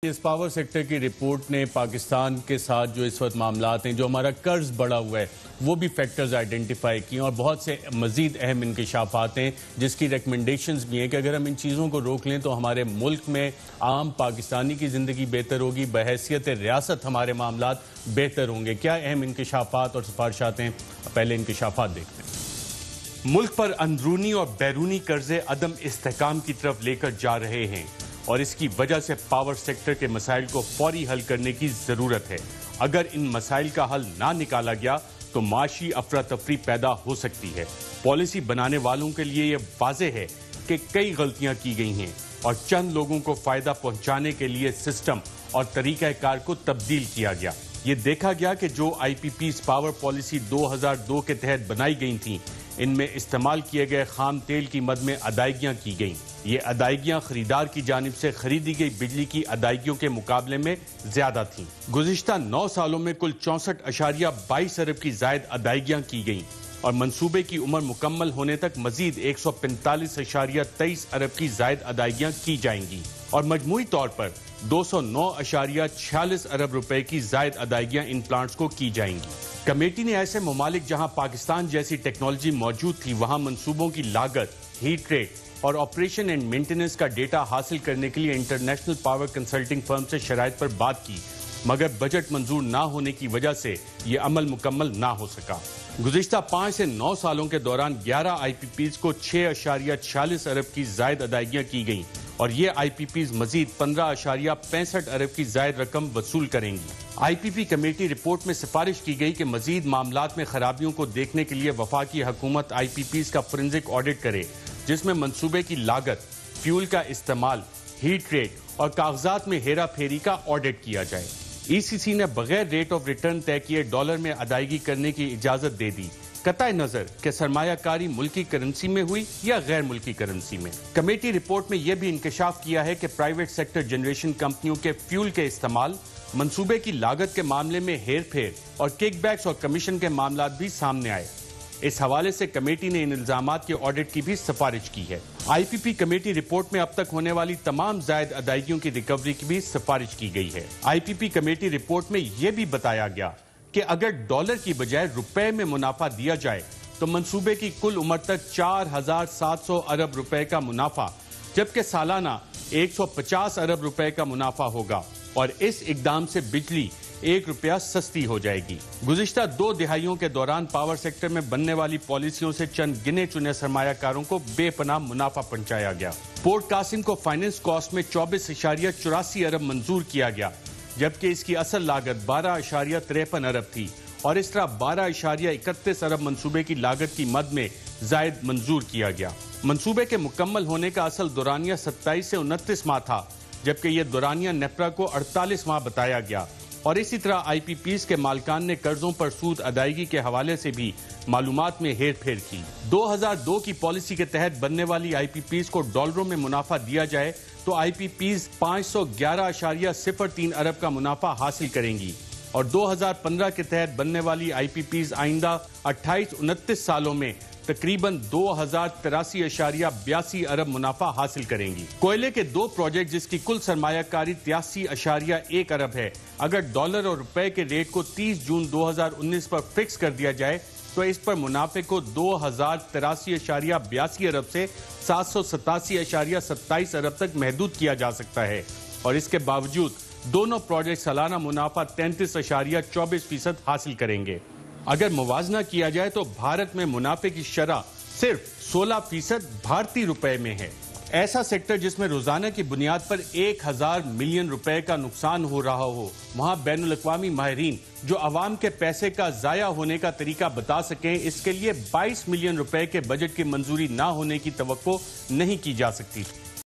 اس power sector کی report نے پاکستان کے ساتھ جو اس وقت معاملات ہیں، جو ہمارا قرض بڑھا ہوا ہے، وہ بھی فیکٹرز آئیڈینٹیفائی کی اور بہت سے مزید اہم انکشافات ہیں جس کی ریکمنڈیشنز بھی ہیں کہ اگر ہم ان چیزوں کو روک لیں تو ہمارے ملک میں عام پاکستانی کی زندگی بہتر ہوگی، بحیثیت ریاست ہمارے معاملات بہتر ہوں گے۔ کیا اہم انکشافات اور سفارشات ہیں؟ پہلے انکشافات دیکھتے ہیں۔ ملک پر اندرونی اور بیرونی قرضے عدم استحکام کی طرف لے کر جا رہے ہیں اور اس کی وجہ سے پاور سیکٹر کے مسائل کو فوری حل کرنے کی ضرورت ہے۔ اگر ان مسائل کا حل نہ نکالا گیا تو معاشی افراتفری پیدا ہو سکتی ہے۔ پالیسی بنانے والوں کے لیے یہ واضح ہے کہ کئی غلطیاں کی گئی ہیں اور چند لوگوں کو فائدہ پہنچانے کے لیے سسٹم اور طریقہ کار کو تبدیل کیا گیا۔ یہ دیکھا گیا کہ جو آئی پی پیز پاور پالیسی 2002 کے تحت بنائی گئی تھیں، ان میں استعمال کیے گئے خام تیل کی مد میں ادائیگیاں کی گئیں۔ یہ ادائیگیاں خریدار کی جانب سے خریدی گئی بجلی کی ادائیگیوں کے مقابلے میں زیادہ تھیں۔ گزشتہ 9 سالوں میں کل 64.22 ارب کی زائد ادائیگیاں کی گئیں اور منصوبے کی عمر مکمل ہونے تک مزید 145.23 ارب کی زائد ادائیگیاں کی جائیں گی اور مجموعی طور پر 209.46 ارب روپے کی زائد ادائیگیاں ان پلانٹس کو کی جائیں گی۔ کمیٹی نے ایسے ممالک جہاں پاکستان جیسی ٹیکنالوجی موجود تھی وہاں منصوبوں کی لاگت، ہیٹ ریٹ اور آپریشن اینڈ مینٹیننس کا ڈیٹا حاصل کرنے کے لیے انٹرنیشنل پاور کنسلٹنگ فرم سے شرائط پر بات کی، مگر بجٹ منظور نہ ہونے کی وجہ سے یہ عمل مکمل نہ ہو سکا۔ گزشتہ 5 سے 9 سالوں کے دوران 11 آئی پی پیز کو 6.46 ارب کی زائد ادائیگیاں کی گئیں اور یہ آئی پی پیز مزید 15.65 ارب کی زائد رقم وصول کریں گی۔ آئی پی پی کمیٹی رپورٹ میں سفارش کی گئی کہ مزید معاملات میں خرابیوں کو دیکھنے کے لیے وفاقی حکومت آئی پی پیز کا فورنزک آڈٹ کرے، جس میں منصوبے کی لاگت، فیول کا استعمال، ہیٹ ریٹ اور کاغذات میں ہیرا پھیری کا آڈٹ کیا جائے۔ ای سی سی نے بغیر ریٹ آف ریٹرن طے کیے ڈالر میں ادائیگی کرنے کی اجازت دے دی، قطع نظر کہ سرمایہ کاری ملکی کرنسی میں ہوئی یا غیر ملکی کرنسی میں۔ کمیٹی رپورٹ میں یہ بھی انکشاف کیا ہے کہ پرائیویٹ سیکٹر جنریشن کمپنیوں کے فیول کے استعمال، منصوبے کی لاگت کے معاملے میں ہیر پھیر اور کک بیکس اور کمیشن کے معاملات بھی سامنے آئے۔ اس حوالے سے کمیٹی نے ان الزامات کے آڈٹ کی بھی سفارش کی ہے۔ آئی پی پی کمیٹی رپورٹ میں اب تک ہونے والی تمام زائد ادائیگیوں کی ریکوری کی بھی سفارش کی گئی ہے۔ آئی پی پی کمیٹی رپورٹ میں یہ بھی بتایا گیا کہ اگر ڈالر کی بجائے روپے میں منافع دیا جائے تو منصوبے کی کل عمر تک 4,700 ارب روپے کا منافع جبکہ سالانہ 150 ارب روپے کا منافع ہوگا اور اس اقدام سے بجلی 1 روپیہ سستی ہو جائے گی۔ گزشتہ 2 دہائیوں کے دوران پاور سیکٹر میں بننے والی پالیسیوں سے چند گنے چنے سرمایہ کاروں کو بے پناہ منافع پہنچایا گیا۔ پورٹ قاسم کو فائننس کاسٹ میں 24.84 ارب منظور کیا گیا جبکہ اس کی اصل لاگت 12.53 ارب تھی اور اس طرح 12.31 ارب منصوبے کی لاگت کی مد میں زائد منظور کیا گیا۔ منصوبے کے مکمل ہونے کا اصل دورانیہ 27 سے 29 ماہ تھا جبکہ یہ دورانیہ نیپرا کو 48 ماہ بتایا گیا اور اسی طرح آئی پی پیز کے مالکان نے قرضوں پر سود ادائیگی کے حوالے سے بھی معلومات میں ہیر پھیر کی۔ 2002 کی پالیسی کے تحت بننے والی آئی پی پیز کو ڈالروں میں منافع دیا جائے تو آئی پی پیز 511.03 ارب کا منافع حاصل کریں گی اور 2015 کے تحت بننے والی آئی پی پیز آئندہ 28-29 سالوں میں تقریباً 2083.82 ارب منافع حاصل کریں گی۔ کوئلے کے 2 پروجیکٹ جس کی کل سرمایہ کاری 83.1 ارب ہے، اگر ڈالر اور روپے کے ریٹ کو 30 جون 2019 پر فکس کر دیا جائے تو اس پر منافع کو 2083.82 ارب سے 787.27 ارب تک محدود کیا جا سکتا ہے اور اس کے باوجود دونوں پروجیکٹ سالانہ منافع 33.24% حاصل کریں گے۔ اگر موازنہ کیا جائے تو بھارت میں منافع کی شرح صرف 16% بھارتی روپے میں ہے۔ ایسا سیکٹر جس میں روزانہ کی بنیاد پر 1000 ملین روپے کا نقصان ہو رہا ہو، وہاں بین الاقوامی ماہرین جو عوام کے پیسے کا ضائع ہونے کا طریقہ بتا سکیں، اس کے لیے 22 ملین روپے کے بجٹ کی منظوری نہ ہونے کی توقع نہیں کی جا سکتی۔